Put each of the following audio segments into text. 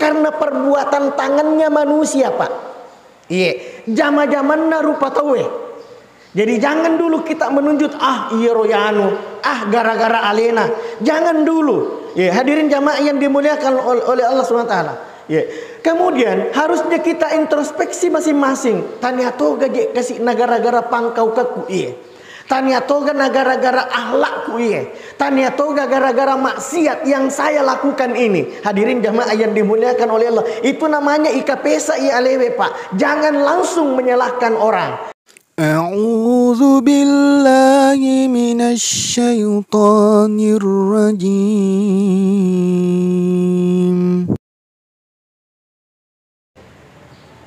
karena perbuatan tangannya manusia, Pak. Iya, zaman-zamanna rupa tawe. Jadi jangan dulu kita menunjuk iya royano, gara-gara alena. Jangan dulu. Ya, hadirin jamaah yang dimuliakan oleh Allah Subhanahu wa taala. Ya. Kemudian harusnya kita introspeksi masing-masing. Tanya toga kasih negara-gara pangkau kaku iya. Tanya toga negara-gara ahlakku iya. Tanya toga gara-gara maksiat yang saya lakukan ini. Hadirin jamaah yang dimuliakan oleh Allah. Itu namanya ikapesa iya alewe, Pak. Jangan langsung menyalahkan orang. A'udzu billahi minasy syaithanir rajim.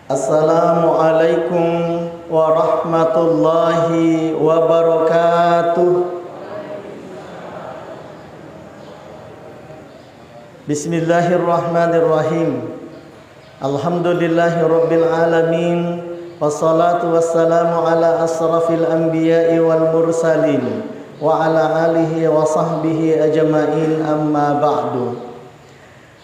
Assalamualaikum warahmatullahi wabarakatuh. Bismillahirrahmanirrahim. Alhamdulillahirabbil alamin. Wassalatu wassalamu ala asrafil anbiya'i wal mursalin wa ala alihi wa sahbihi ajma'in, amma ba'du.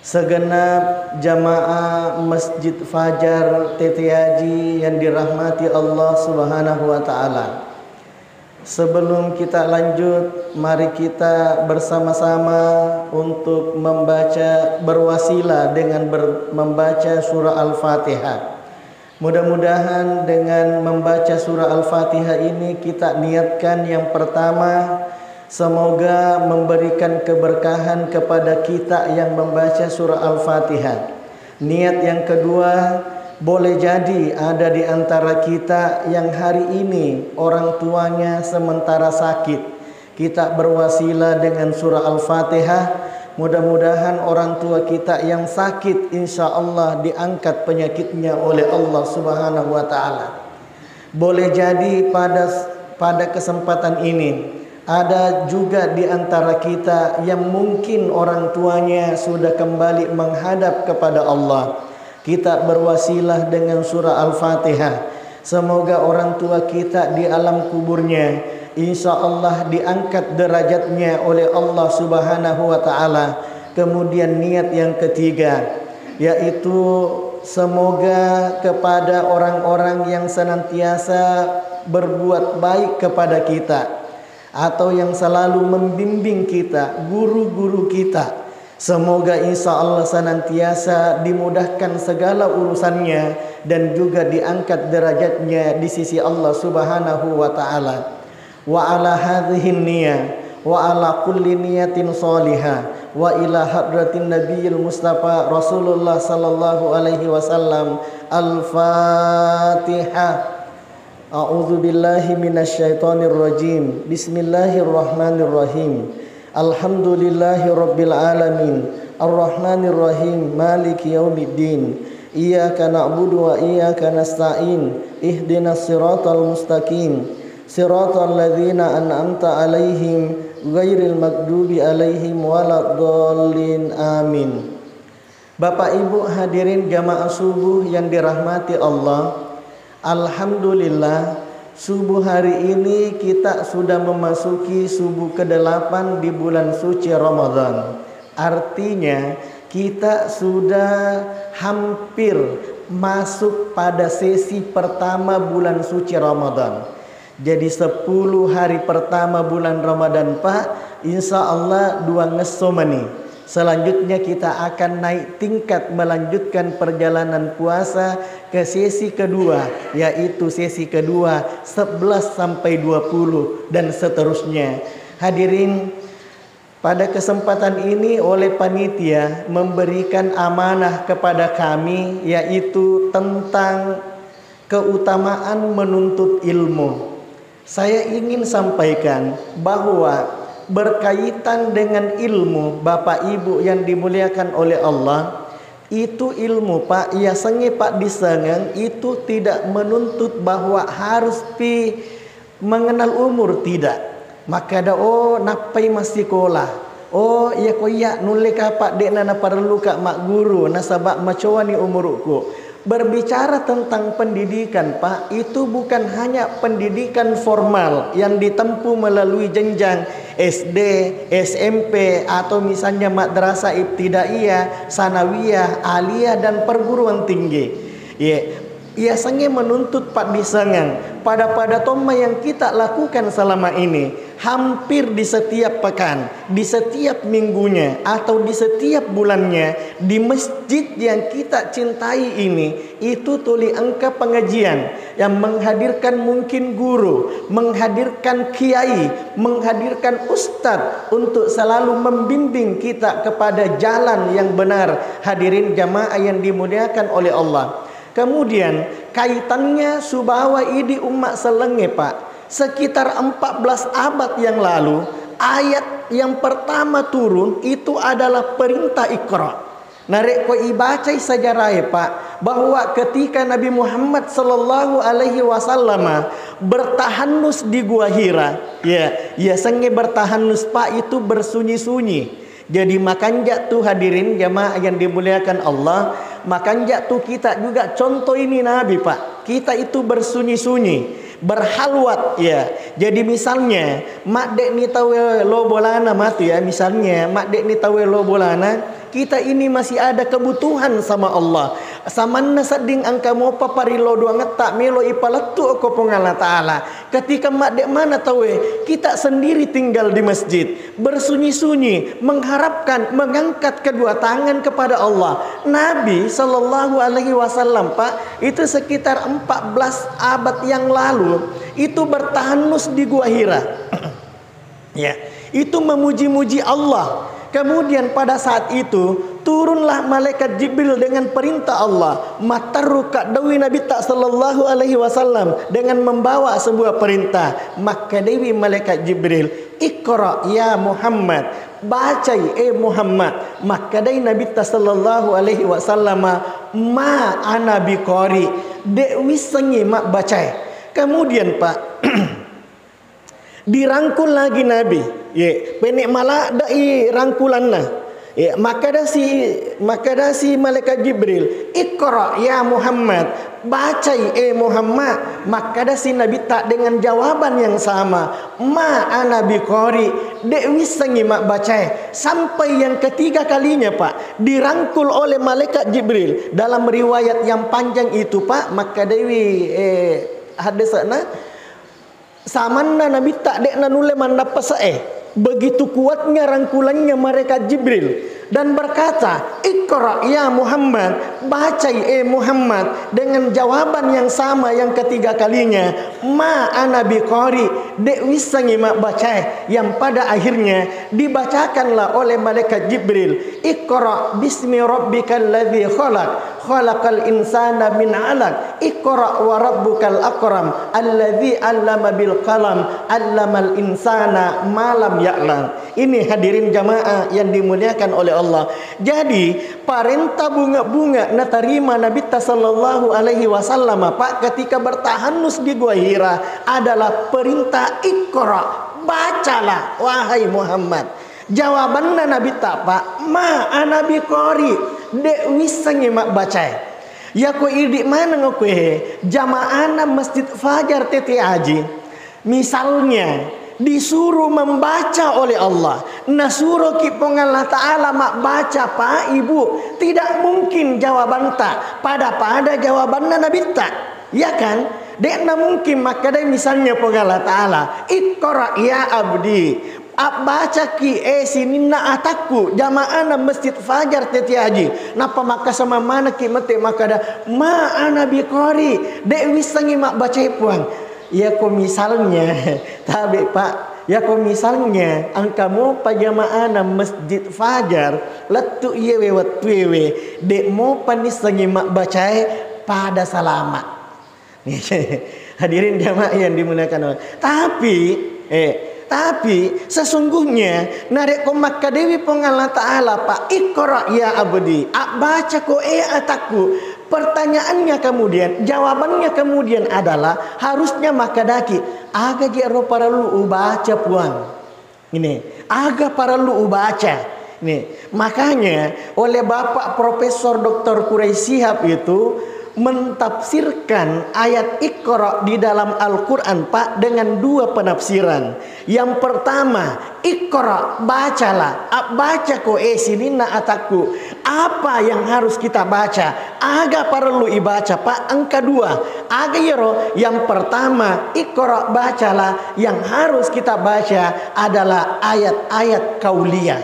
Segenap jamaah Masjid Fajar Tetiaji yang dirahmati Allah Subhanahu wa taala. Sebelum kita lanjut, mari kita bersama-sama untuk berwasilah dengan membaca surah Al-Fatihah. Mudah-mudahan dengan membaca surah Al-Fatihah ini kita niatkan yang pertama, semoga memberikan keberkahan kepada kita yang membaca surah Al-Fatihah. Niat yang kedua, boleh jadi ada di antara kita yang hari ini orang tuanya sementara sakit. Kita berwasilah dengan surah Al-Fatihah. Mudah-mudahan orang tua kita yang sakit insya Allah diangkat penyakitnya oleh Allah Subhanahu wa ta'ala. Boleh jadi pada kesempatan ini ada juga di antara kita yang mungkin orang tuanya sudah kembali menghadap kepada Allah. Kita berwasilah dengan surah Al-Fatihah. Semoga orang tua kita di alam kuburnya insya Allah diangkat derajatnya oleh Allah Subhanahu wa ta'ala. Kemudian niat yang ketiga, yaitu semoga kepada orang-orang yang senantiasa berbuat baik kepada kita atau yang selalu membimbing kita, guru-guru kita, semoga insya Allah senantiasa dimudahkan segala urusannya dan juga diangkat derajatnya di sisi Allah Subhanahu wa ta'ala. Wa ala hadhihi niyah wa ala kulli niyatin salihah wa ila hadratin nabiyil mustafa Rasulullah sallallahu alaihi wasallam. Al-Fatihah. A'udzu billahi minasyaitonir rajim. Bismillahirrahmanirrahim. Alhamdulillahirabbil alamin. Arrahmanir rahim. Maliki yaumiddin. Iyyaka na'budu wa iyyaka nasta'in. Ihdinas siratal mustaqim. Siratal ladzina an'amta 'alaihim ghairil maghdubi 'alaihim waladdallin. Amin. Bapak Ibu hadirin jamaah subuh yang dirahmati Allah, alhamdulillah subuh hari ini kita sudah memasuki subuh ke-8 di bulan suci Ramadan. Artinya kita sudah hampir masuk pada sesi pertama bulan suci Ramadan. Jadi 10 hari pertama bulan Ramadan, Pak, insya Allah 2 ngesomani. Selanjutnya kita akan naik tingkat melanjutkan perjalanan puasa ke sesi kedua, yaitu sesi kedua 11 sampai 20 dan seterusnya. Hadirin, pada kesempatan ini oleh panitia memberikan amanah kepada kami, yaitu tentang keutamaan menuntut ilmu. Saya ingin sampaikan bahwa berkaitan dengan ilmu, Bapak Ibu yang dimuliakan oleh Allah, itu ilmu, Pak, ya sengi Pak disengeng, itu tidak menuntut bahwa harus mengenal umur, tidak. Maka ada napai masih sekolah. Iya koyak nulik Pak dek nana perlu kak mak guru nasabak macawani umurku. Berbicara tentang pendidikan, Pak, itu bukan hanya pendidikan formal yang ditempuh melalui jenjang SD, SMP, atau misalnya madrasah ibtidaiyah, sanawiyah, aliyah, dan perguruan tinggi. Biasanya menuntut Pak disengang pada toma yang kita lakukan selama ini, hampir di setiap pekan, di setiap minggunya, atau di setiap bulannya, di masjid yang kita cintai ini, itu tuli angka pengajian yang menghadirkan mungkin guru, menghadirkan kiai, menghadirkan ustadz untuk selalu membimbing kita kepada jalan yang benar. Hadirin jamaah yang dimuliakan oleh Allah. Kemudian kaitannya subawa idi umat selenge, Pak. Sekitar 14 abad yang lalu, ayat yang pertama turun itu adalah perintah Iqra. Narek ko ibacai sejarah, Pak, bahwa ketika Nabi Muhammad sallallahu alaihi wasallam bertahanus di Gua Hira, ya senge bertahanus, Pak, itu bersunyi-sunyi. Jadi makan jatuh hadirin jamaah yang dimuliakan Allah, makan jatuh kita juga contoh ini Nabi, Pak. Kita itu bersunyi-sunyi, berhalwat, ya. Jadi misalnya mak dek ni tawe lo bolana mati, ya, misalnya mak dek ni tawe lo bolana, kita ini masih ada kebutuhan sama Allah. Samanna sading angka mo papari lo dua ngetak melo ipaletu ko pengala taala. Ketika mak dek mana tawe kita sendiri tinggal di masjid, bersunyi-sunyi, mengharapkan, mengangkat kedua tangan kepada Allah. Nabi sallallahu alaihi wasallam, Pak, itu sekitar 14 abad yang lalu itu bertahanus di Gua Hira. Ya, itu memuji-muji Allah. Kemudian pada saat itu turunlah malaikat Jibril dengan perintah Allah. Mataruka dawi Nabi tak sallallahu alaihi wasallam dengan membawa sebuah perintah. Maka dewi malaikat Jibril, Iqra ya Muhammad, bacai Muhammad. Maka dewi Nabi tak sallallahu alaihi wasallam, ma ana biqari, dewi sengi mak bacai. Kemudian, Pak, dirangkul lagi Nabi, penek malah dai rangkulanna. Maka dah si malaikat Jibril, Iqra ya Muhammad, bacai Muhammad. Maka dah si Nabi tak dengan jawaban yang sama, ma ana biqari, dek wisangi mak bacai. Sampai yang ketiga kalinya, Pak, dirangkul oleh malaikat Jibril. Dalam riwayat yang panjang itu, Pak, maka dewi hadisana samanna Nabi tak dek nanule mandapa sae. Begitu kuatnya rangkulannya malaikat Jibril dan berkata, Iqra ya Muhammad, bacai Muhammad, dengan jawaban yang sama yang ketiga kalinya, ma ana biqari, dek wisangi mak bacai. Yang pada akhirnya dibacakanlah oleh malaikat Jibril, Iqra bismi rabbikal ladzi khalaq, khalaqal insana min 'alaq, Iqra wa rabbukal akram, alladzi 'allama bil qalam, 'allamal insana ma lam ya'lam. Ini hadirin jamaah yang dimuliakan oleh Allah. Jadi perintah bunga-bunga natarima Nabi sallallahu alaihi wasallam, Pak, ketika bertahanus di Gua Hira adalah perintah Iqra, bacalah wahai Muhammad. Jawabannya Nabi tak, Pak, ma ana biqari, dek wisangi mak bacai. Ya ko idik mana ngokwe jamaah Masjid Fajar Tete Haji, misalnya disuruh membaca oleh Allah, nasuruh kipong Allah Ta'ala mak baca, Pak, Ibu, tidak mungkin jawaban tak pada jawabannya Nabi tak, ya kan? Dek na mungkin. Maka deh misalnya pong Allah Ta'ala, Iqra ya abdi, baca ki sininna ataku jamaah Masjid Fajar Tete Haji. Napa maka sama mana ki mate maka dah ma ana biqari, dek wisangi mak baca puang. Ya ko misalnya tabe, Pak, ya ko misalnya angkamu pajamaah Masjid Fajar letu yewe watwewe dek mo panisangi mak bacai pada salamat. Hadirin jamaah yang dimuliakan Allah. Tapi sesungguhnya narek ko makka dewi pong Allah Ta'ala, Pak, Iqra ya abdi, baca ko ataku. Pertanyaannya kemudian, jawabannya kemudian adalah harusnya maka daki aga jero para lu baca puang. Ini aga para lu baca. Ini makanya oleh Bapak Profesor Dr. Quraisy Shihab itu mentafsirkan ayat Iqra di dalam Al-Quran, Pak, dengan dua penafsiran. Yang pertama, Iqra, bacalah. Baca ko sinina ataku. Apa yang harus kita baca? Aga perlu ibaca, Pak. Yang kedua, aga yero. Yang pertama, Iqra, bacalah. Yang harus kita baca adalah ayat-ayat kauliyah.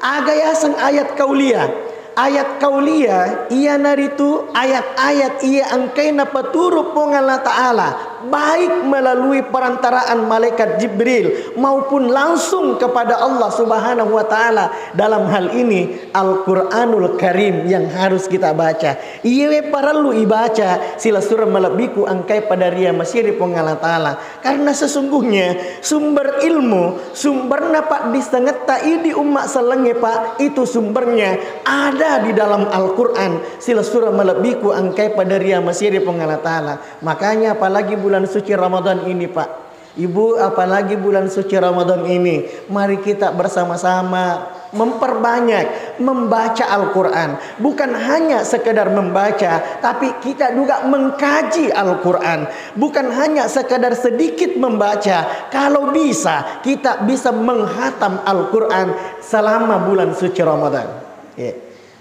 Aga yasan ayat kauliyah. Ayat kauliyah ia naritu ayat-ayat ia angkaina peturuk Allah Ta'ala, baik melalui perantaraan malaikat Jibril maupun langsung kepada Allah Subhanahu wa Ta'ala. Dalam hal ini Al-Quranul Karim yang harus kita baca. Ia perlu ibaca sila surah melebiku angkai pada ria masyiri Allah Ta'ala. Karena sesungguhnya sumber ilmu, sumbernya Pak disengeta di umat selenge Pak, itu sumbernya ada di dalam Al-Quran. Sila surah melebiku angkai pada ria masyiri Allah Ta'ala. Makanya apalagi bulan suci Ramadan ini Pak, Ibu, apalagi bulan suci Ramadan ini, mari kita bersama-sama memperbanyak membaca Al-Quran. Bukan hanya sekedar membaca, tapi kita juga mengkaji Al-Quran. Bukan hanya sekedar sedikit membaca, kalau bisa kita bisa menghatam Al-Quran selama bulan suci Ramadan.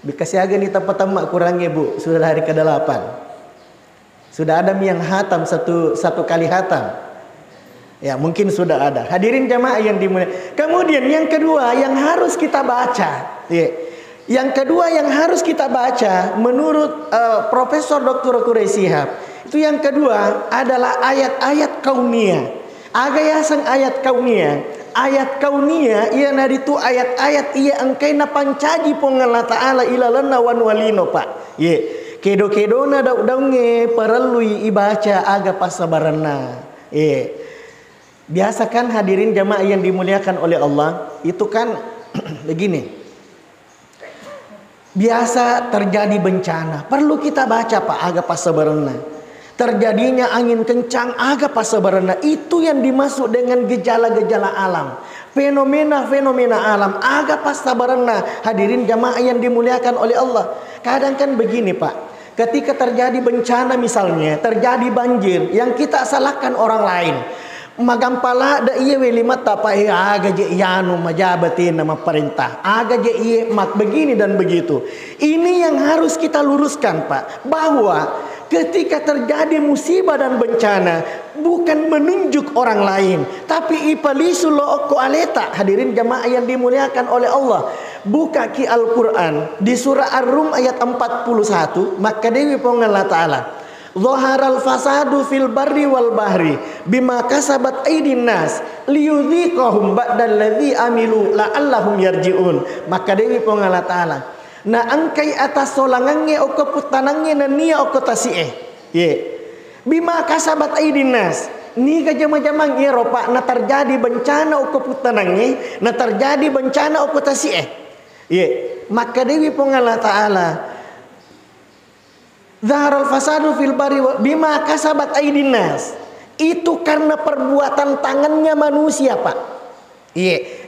Dikasih aja nih tempat-tempat kurangnya Bu, sudah hari ke-8. Sudah ada yang hatam satu kali hatam. Ya mungkin sudah ada. Hadirin jamaah yang dimuliakan. Kemudian yang kedua yang harus kita baca. Yang kedua yang harus kita baca menurut Profesor Dr. Quraisy Shihab, itu yang kedua adalah ayat-ayat kauniyah. Agayasan ayat kauniyah. Ayat kauniyah ia naritu ayat-ayat ia angkaina pancaji Allah Ta'ala ilalana wan walino Pak. Kedo-kedona daunge perlui ibaca aga pasabarana. Biasa kan hadirin jamaah yang dimuliakan oleh Allah, itu kan begini. Biasa terjadi bencana, perlu kita baca Pak aga pasabarana. Terjadinya angin kencang aga pasabarana, itu yang dimaksud dengan gejala-gejala alam. Fenomena-fenomena alam aga pasabarana. Hadirin jamaah yang dimuliakan oleh Allah. Kadang kan begini Pak, ketika terjadi bencana misalnya, terjadi banjir, yang kita salahkan orang lain. Magampala da iya welimat tapai aga je yanu majabatin nama perintah. Aga je iya mak begini dan begitu. Ini yang harus kita luruskan Pak, bahwa ketika terjadi musibah dan bencana bukan menunjuk orang lain, tapi ipalisu lo oko aleta. Hadirin jamaah yang dimuliakan oleh Allah, buka ki Al-Quran di surah Ar-Rum ayat 41. Maka dewi Allah Ta'ala, Zaharal fasadu fil barri wal bahri bima kasabat aydin nas liyudhiqahum ba'dal ladzi amilu la'allahum yarji'un. Maka dewi Allah Ta'ala, na angkai atas solangannya oko putanangnya na nia oko tasi'eh. Bima kasabat aydin nas. Ni kajama-jamang Eropa na terjadi bencana oko putanangnya, na terjadi bencana oko tasi'eh. Maka dewi Allah Ta'ala, Zaharal fasadu fil bari bima kasabat aydin nas. Itu karena perbuatan tangannya manusia Pak.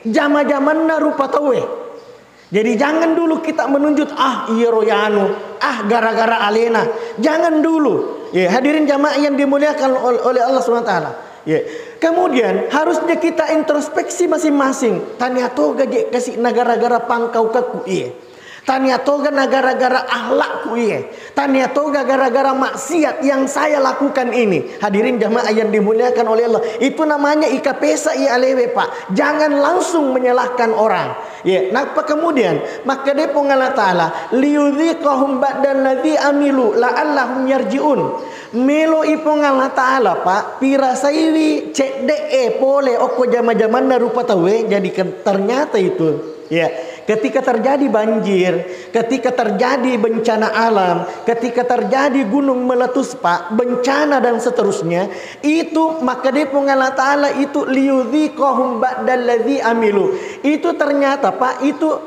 Jama-jamanna rupa tawe. Jadi jangan dulu kita menunjuk iya royanu, gara-gara alena. Jangan dulu. Hadirin jamaah yang dimuliakan oleh Allah SWT. Kemudian harusnya kita introspeksi masing-masing. Tanya toga kasih negara-gara pangkau kaku. Tanya toga gara-gara akhlakku Tanya toga gara-gara maksiat yang saya lakukan ini. Hadirin jamaah yang dimuliakan oleh Allah, itu namanya ikapesa alewe Pak. Jangan langsung menyalahkan orang. Napa kemudian? Maka depo Allah Ta'ala liyudhiqahum ba'dal ladzi amilu la'allahum yarji'un. Melo ipong Allah Ta'ala Pak, pirasaiwi cek de pole oko jama-jaman rupa tawe. Jadi ternyata itu ketika terjadi banjir, ketika terjadi bencana alam, ketika terjadi gunung meletus Pak, bencana dan seterusnya, itu maka dipung Allah Ta'ala itu liyudhiqahum ba'dal ladzi amilu. Itu ternyata Pak, itu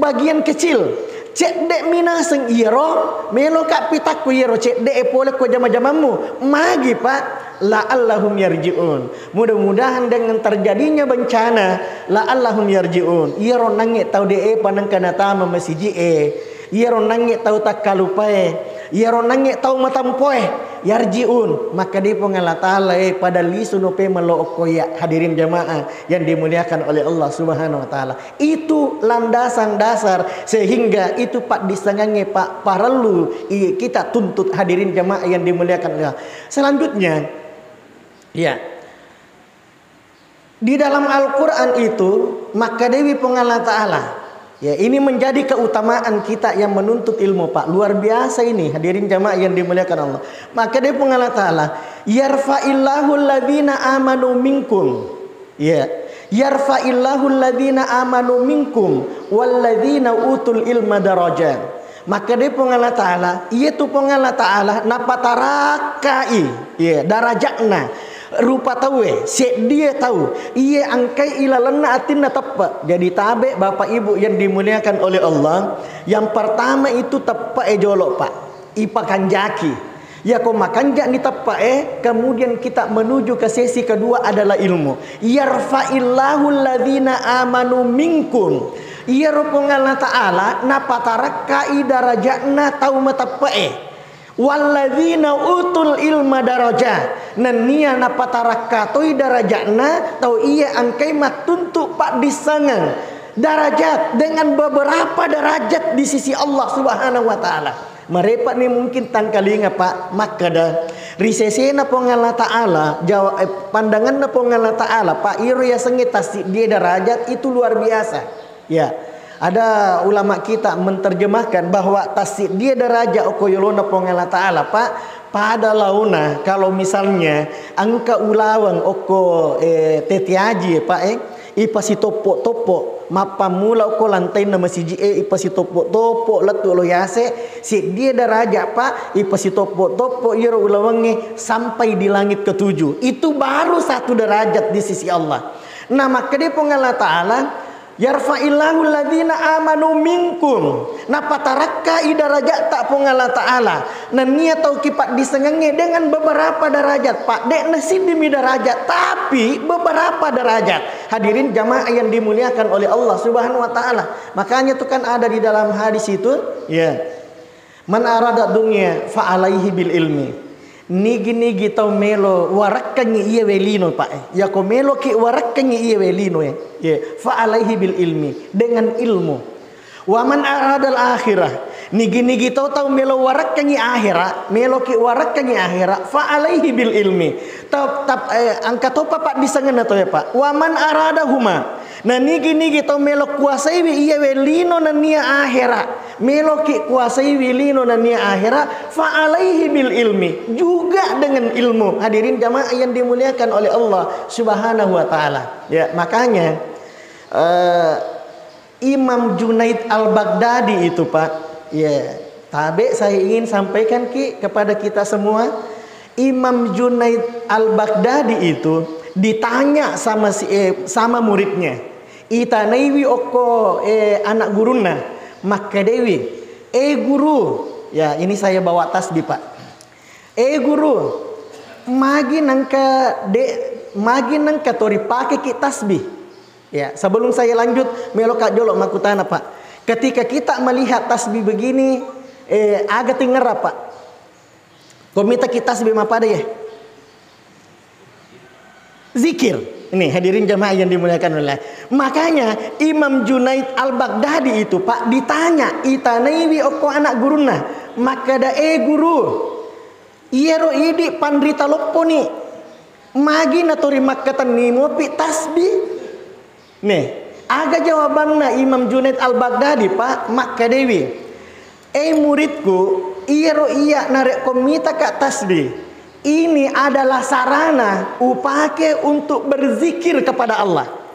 bagian kecil. Cek dek minaseng iro melo kak pitakku iro cek dek pole ko jama-jamamu magi Pak la'allahum yarji'un. Mudah-mudahan dengan terjadinya bencana la'allahum yarji'un. Iro nangge tau dek panang kana tama masiji iro nangge tau tak kalupae. Ya ronange tau matampoe yarjiun. Maka dia Allah Ta'ala pada lisunupe melokoya. Hadirin jamaah yang dimuliakan oleh Allah Subhanahu wa taala. Itu landasan dasar sehingga itu pak disangange pak parelu kita tuntut hadirin jamaah yang dimuliakan Allah. Selanjutnya ya, di dalam Al-Quran itu maka Dewi Allah Ta'ala ya, ini menjadi keutamaan kita yang menuntut ilmu pak. Luar biasa ini hadirin jamaah yang dimuliakan Allah. Maka Dewi Allah Ta'ala yarfa'illahu alladhina amanu minkum ya, yarfa'illahu alladhina amanu minkum walladhina utul ilma darajat. Maka Dewi Allah Ta'ala yaitu Allah Ta'ala napatarakai ya darajatna rupa tahu dia tahu ia angkai ilalana atinna tepat. Jadi tabe bapak ibu yang dimuliakan oleh Allah, yang pertama itu tepat jolok pak ipakan jaki ya kau makan jak ni tepat kemudian kita menuju ke sesi kedua adalah ilmu. Yarfa'illahu alladhina amanu minkum ya rupa Allah Ta'ala napatarakai darajatna tahu matapae walladzina utul ilma darajat nania napatarakatoi darajatna tau ia angkai matuntuk pak disangan darajat dengan beberapa derajat di sisi Allah Subhanahu wa taala. Mereka ni mungkin tangkalinga pak maka dah risesena Allah Ta'ala jawab pandangan Allah Ta'ala pak iro ya sengitas dia derajat itu luar biasa ya. Ada ulama kita menerjemahkan bahwa tasik dia daraja okoyolona Allah Ta'ala pak pada launa kalau misalnya angka ulawang oko tetiaji pak ipasi topo mapa mula oko lantai nama siji ipasi topo letu lo yase si dia daraja pak ipasi topo iro ulawangi sampai di langit ketujuh. Itu baru satu derajat di sisi Allah. Nah maka dia Allah Ta'ala yarfa'illahu alladhina amanu minkum napatarakka idarajat tak Allah Ta'ala nania tau kipat disengange dengan beberapa derajat pak dek nasi demi derajat tapi beberapa derajat. Hadirin jamaah yang dimuliakan oleh Allah Subhanahu wa taala. Makanya itu kan ada di dalam hadis itu ya, man arada dunya fa alaihi bil ilmi nigi tau melo warakkanyi iya welino pak ya ko melo ki warakkanyi iya welino ya fa alaihi bil ilmi dengan ilmu. Wa man aradal akhirah nigi tau melo warakkanyi akhirat melo ki warakkanyi akhirat fa alaihi bil ilmi angka to pak disangan atau ya pak. Wa man arada huma nah nigi tau melo kuasai iya welino nania akhirat melo ki kuasai welino nania akhirat fa alaihi bil ilmi juga dengan ilmu. Hadirin jamaah yang dimuliakan oleh Allah Subhanahu wa taala ya. Makanya Imam Junaid Al-Baghdadi itu pak ya tabe saya ingin sampaikan kepada kita semua. Imam Junaid Al-Baghdadi itu ditanya sama muridnya itanaiwi oko anak guruna maka dewi guru ya ini saya bawa tasbih pak guru magi nangka tori pakai ki tasbih ya. Sebelum saya lanjut melokak jolok makutana pak, ketika kita melihat tasbih begini agak tinggal pak komita ki tasbih apa deh ya zikir. Ini hadirin jamaah yang dimuliakan oleh. Makanya Imam Junaid Al-Baghdadi itu pak ditanya itanaiwi oko anak guruna maka da guru iero idi pandrita loppo ni magi natori makkatan ni mopi tasbih nih aga jawabanna Imam Junaid Al-Baghdadi pak maka dewi muridku iero iya narek komita kak tasbih ini adalah sarana upake untuk berzikir kepada Allah.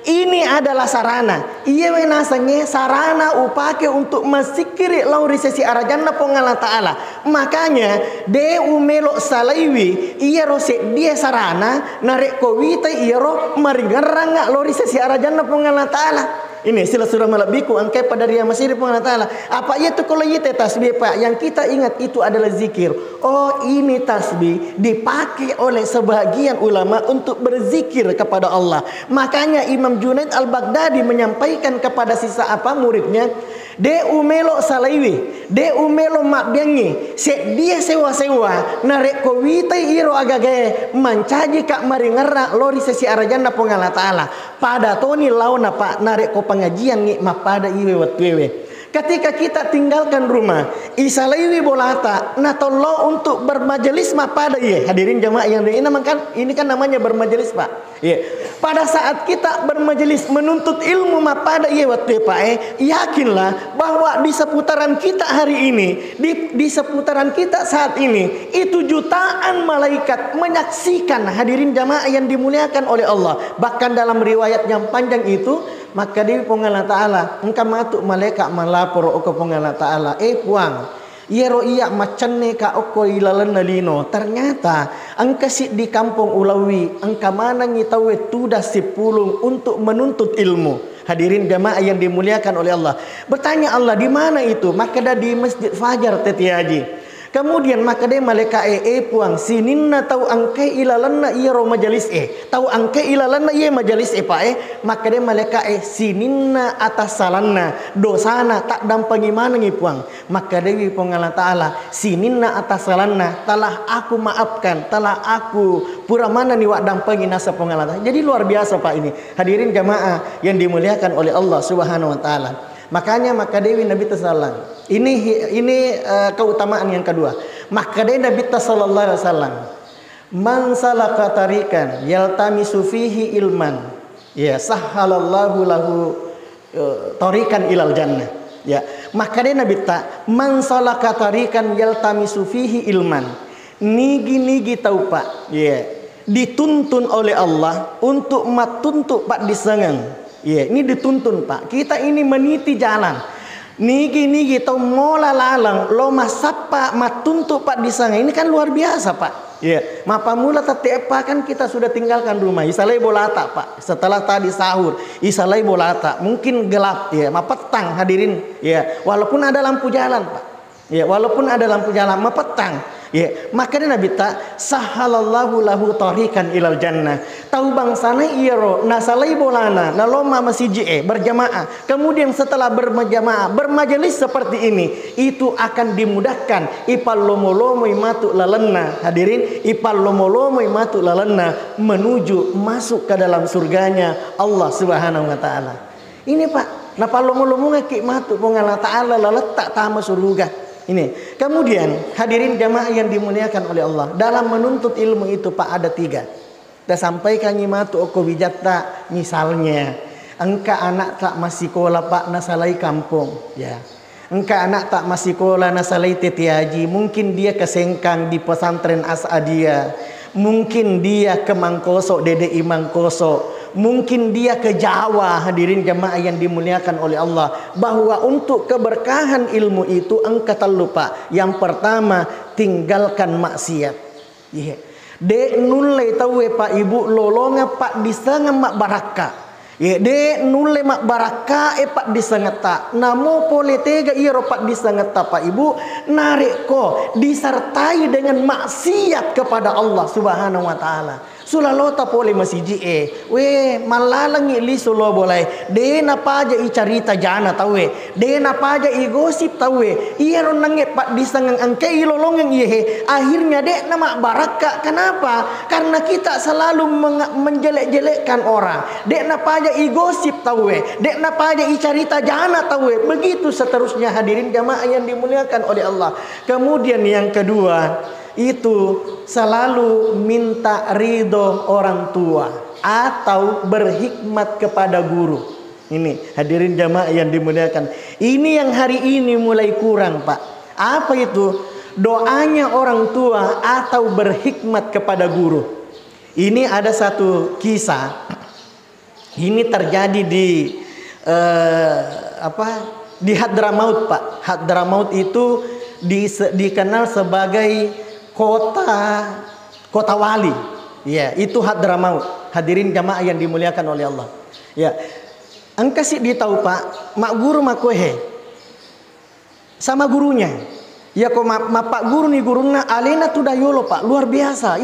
Ini adalah sarana. Iya wenasanya sarana upake untuk mesikiri lauri sesi arajanna Allah Ta'ala. Makanya de umelo salaiwi iya rose dia sarana narek kowita iya ro maringaranga lauri sesi arajanna Allah Ta'ala. Ini sila surah malabiku angkai pada dia masih di Allah Ta'ala. Apa itu kalau itu tasbih pak? Yang kita ingat itu adalah zikir. Oh ini tasbih dipakai oleh sebagian ulama untuk berzikir kepada Allah. Makanya Imam Junaid Al-Baghdadi menyampaikan kepada sisa muridnya, De umelo salaiwi, de umelo mak biangi, se dia sewa-sewa, narek ko witai iro agage mancaji kak mari ngerra lori sesi arajana pongala ta'ala. Pada toni launa pak narek ko pengajian ngi mapada iwe watwewe. Ketika kita tinggalkan rumah, isalaiwi bolata, nah tolong untuk bermajelis pada iya. Hadirin jamaah yang ini kan namanya bermajelis pak. Iya. Pada saat kita bermajelis menuntut ilmu pada iya waktu pak yakinlah bahwa di seputaran kita hari ini, di seputaran kita saat ini, itu jutaan malaikat menyaksikan hadirin jamaah yang dimuliakan oleh Allah. Bahkan dalam riwayat yang panjang itu, maka di pongala ta'ala engkau matuk malaikat malapor oko pongala ta'ala puang yero iya macenne ka oko ilalan nalino ternyata engkau si di kampung Ulawi engkau mana ngitawe tudah sipulung untuk menuntut ilmu. Hadirin jamaah yang dimuliakan oleh Allah, bertanya Allah di mana itu, maka dah di Masjid Fajar Teti Haji. Kemudian maka dia malaikat puang sininna tahu angke ilalanna iya ro majalis tahu angke ilalanna iya majalis pak maka dia malaikat sininna atasalanna dosana tak dampangi mana puang maka dewi pongala ta'ala sininna atasalanna telah aku maafkan, telah aku pura mana ni wak dampangi nasa pongala ta'ala. Jadi luar biasa pak ini hadirin jamaah yang dimuliakan oleh Allah subhanahu wa ta'ala. Makanya maka dewi Nabi Sallallahu ini keutamaan yang kedua. Maka dewi Nabi Sallallahu Alaihi Wasallam man salaka tarikan yaltamisu fihi ilman ya sahhalallahu lahu tarikan ilal jannah ya. Maka dewi Nabi man salaka tarikan yaltamisu fihi ilman nigi tahu pak ya dituntun oleh Allah untuk matuntuk pak disengang. Ya, ini dituntun pak. Kita ini meniti jalan. Nigi tau mola lalang lo masapa matuntuk pak di sana. Ini kan luar biasa pak. Ya, mapa mula tetepa kan kita sudah tinggalkan rumah. Isalai bolata pak. Setelah tadi sahur, isalai bolata. Mungkin gelap ya, mapetang hadirin. Ya, walaupun ada lampu jalan pak. Ya, walaupun ada lampu jalan, mapetang. Ya, maka dia Nabi sahalallahu lahu tarikan ilal jannah. Tahu bangsana iro nasalai bolana naloma masjid berjamaah. Kemudian setelah berjamaah bermajelis seperti ini, itu akan dimudahkan ipal lomo matu lalenna. Hadirin, ipal lomo matu lalenna menuju masuk ke dalam surganya Allah Subhanahu wa taala. Ini Pak, napa lomo ngeki matu pongala taala letak tama surga. Ini. Kemudian hadirin jamaah yang dimuliakan oleh Allah, dalam menuntut ilmu itu Pak ada 3. Kita sampaikan nyimatu oko bijata, misalnya engka anak tak masih sekolah Pak nasalai kampung ya. Engka anak tak masih sekolah nasalai Teti Haji, mungkin dia ke Sengkang di pesantren Asadiyah, mungkin dia ke Mangkoso DDI Mangkoso, mungkin dia ke Jawa. Hadirin jamaah yang dimuliakan oleh Allah, bahwa untuk keberkahan ilmu itu engkau tak lupa. Yang pertama, tinggalkan maksiat. Yeah. Dek nulai tahu Pak Ibu lolonga Pak disangat mak baraka. Ya, dek nulai mak baraka Pak disangat tak. Namo poletega iro Pak disangat tak Pak Ibu narik ko disertai dengan maksiat kepada Allah Subhanahu wa taala. Sulalota pole masih we malalangi li solo boleh de napa aja i carita jana tawe de napa aja i gosip tawe iero nanget Pak disangang angke ilolongang iye akhirnya de nama baraka. Kenapa? Karena kita selalu menjelek-jelekkan orang. De napa aja i gosip tawe de napa aja i carita jana tawe, begitu seterusnya hadirin jamaah yang dimuliakan oleh Allah. Kemudian yang kedua itu selalu minta ridho orang tua atau berhikmat kepada guru. Ini hadirin jamaah yang dimuliakan, ini yang hari ini mulai kurang Pak. Apa itu? Doanya orang tua atau berhikmat kepada guru. Ini ada satu kisah, ini terjadi di di Hadramaut Pak. Hadramaut itu dikenal sebagai kota wali. Ya, itu Hadramaut. Hadirin jamaah yang dimuliakan oleh Allah. Ya. Engkau sih ditahu Pak, mak guru mak kohe sama gurunya. Ya kok pak guru nih guruna alena tu dayolo pak, luar biasa.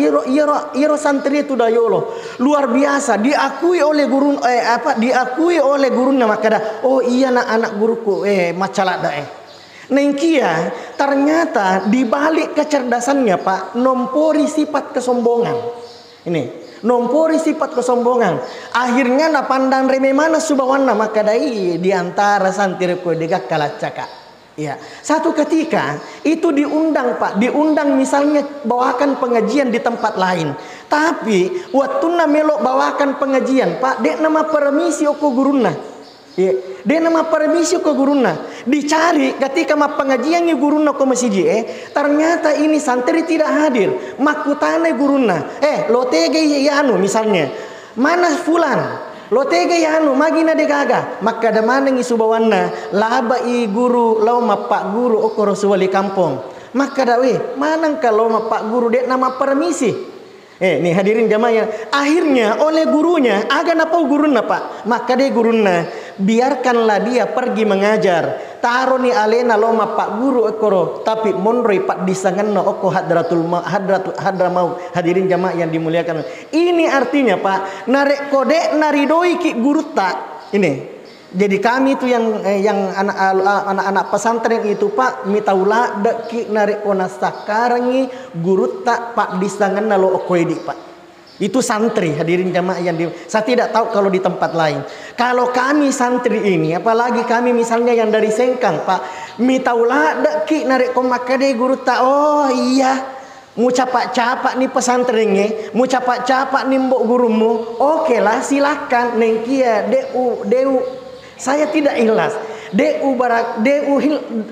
Iro santri tu dayolo, luar biasa. Diakui oleh guru diakui oleh guruna maka dah. Oh iya nak anak guruku macalat dah Nengkia ternyata di balik kecerdasannya pak nompori sifat kesombongan. Ini nompori sifat kesombongan. Akhirnya na pandang remeh mana subawana maka dai di antara santri ko degak kalacaka. Ya, satu ketika itu diundang pak, diundang misalnya bawakan pengajian di tempat lain. Tapi waktu na melok bawakan pengajian pak, dek nama permisi oko guruna. Ya, dek nama permisi oko guruna. Dicari ketika ma pengajiannya guruna ko masjid ternyata ini santri tidak hadir. Makutane guruna. Lo tege anu misalnya. Mana fulan? Lo tega ya anu magina de gaga maka da mana ngi subawanna laba i guru law ma pak guru okoro suwali kampung maka da manang kalau ma pak guru dek nama permisi nih hadirin jamaah akhirnya oleh gurunya aga napau guruna pak maka de guruna biarkanlah dia pergi mengajar taro ni alena lo ma pak guru okoro tapi monroi pak disanganna oko hadratul hadramaut hadirin jamaah yang dimuliakan ini artinya pak narek kode naridoi ki guru tak ini jadi kami itu yang anak-anak pesantren itu pak mitaula deki narek kona sakarangi guru tak pak disanganna lo okoidi pak itu santri hadirin jamaah yang saya tidak tahu kalau di tempat lain. Kalau kami santri ini apalagi kami misalnya yang dari Sengkang pak mitaula deki narek komakade guru tak oh iya mu capak-capak nih pesantrennya mu capak-capak nih mbok gurumu oke lah silakan nengkia deu saya tidak ikhlas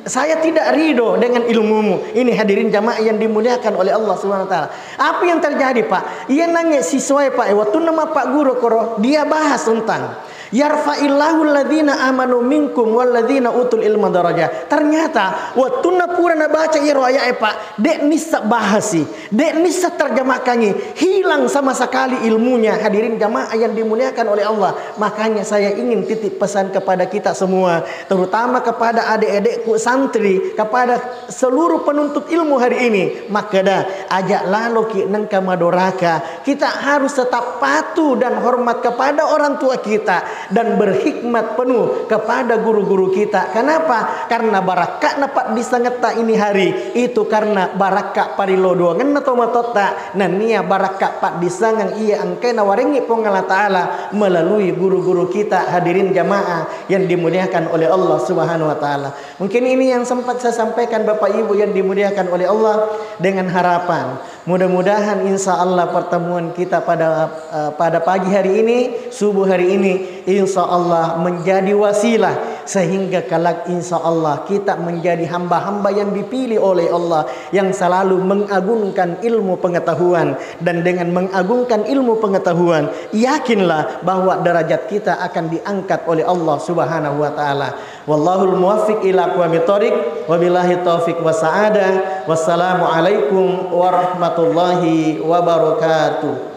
saya tidak ridho dengan ilmumu. Ini hadirin jamaah yang dimuliakan oleh Allah Subhanahu wa taala. Apa yang terjadi, Pak? Ia nanya siswa Pak, waktu nama Pak Guru koro, dia bahas tentang yarfa'illahu alladhina amanu minkum walladhina utul ilma darajah. Ternyata waktu na pura na baca ayat Pak, dek nisa bahasi, dek nisa terjemahkannya, hilang sama sekali ilmunya. Hadirin jamaah yang dimuliakan oleh Allah. Makanya saya ingin titip pesan kepada kita semua, terutama kepada adik-adikku santri, kepada seluruh penuntut ilmu hari ini. Maka dah ajak lalu ki nengka madoraka. Kita harus tetap patuh dan hormat kepada orang tua kita dan berhikmat penuh kepada guru-guru kita. Kenapa? Karena barakah napak disangeta ini hari itu karena barakah parilodo ngena tomatota nania barakah pak disangang ia angkena warengi pongala taala melalui guru-guru kita. Hadirin jamaah yang dimuliakan oleh Allah Subhanahu wa taala. Mungkin ini yang sempat saya sampaikan Bapak Ibu yang dimuliakan oleh Allah, dengan harapan mudah-mudahan insya Allah pertemuan kita pada pagi hari ini, subuh hari ini, insya Allah menjadi wasilah sehingga kelak insya Allah kita menjadi hamba-hamba yang dipilih oleh Allah, yang selalu mengagungkan ilmu pengetahuan. Dan dengan mengagungkan ilmu pengetahuan, yakinlah bahwa derajat kita akan diangkat oleh Allah Subhanahu wa taala. Wallahul muwaffiq ila aqwamit thoriq, wabillahi taufiq wassaada. Wassalamu alaikum warahmatullahi wabarakatuh.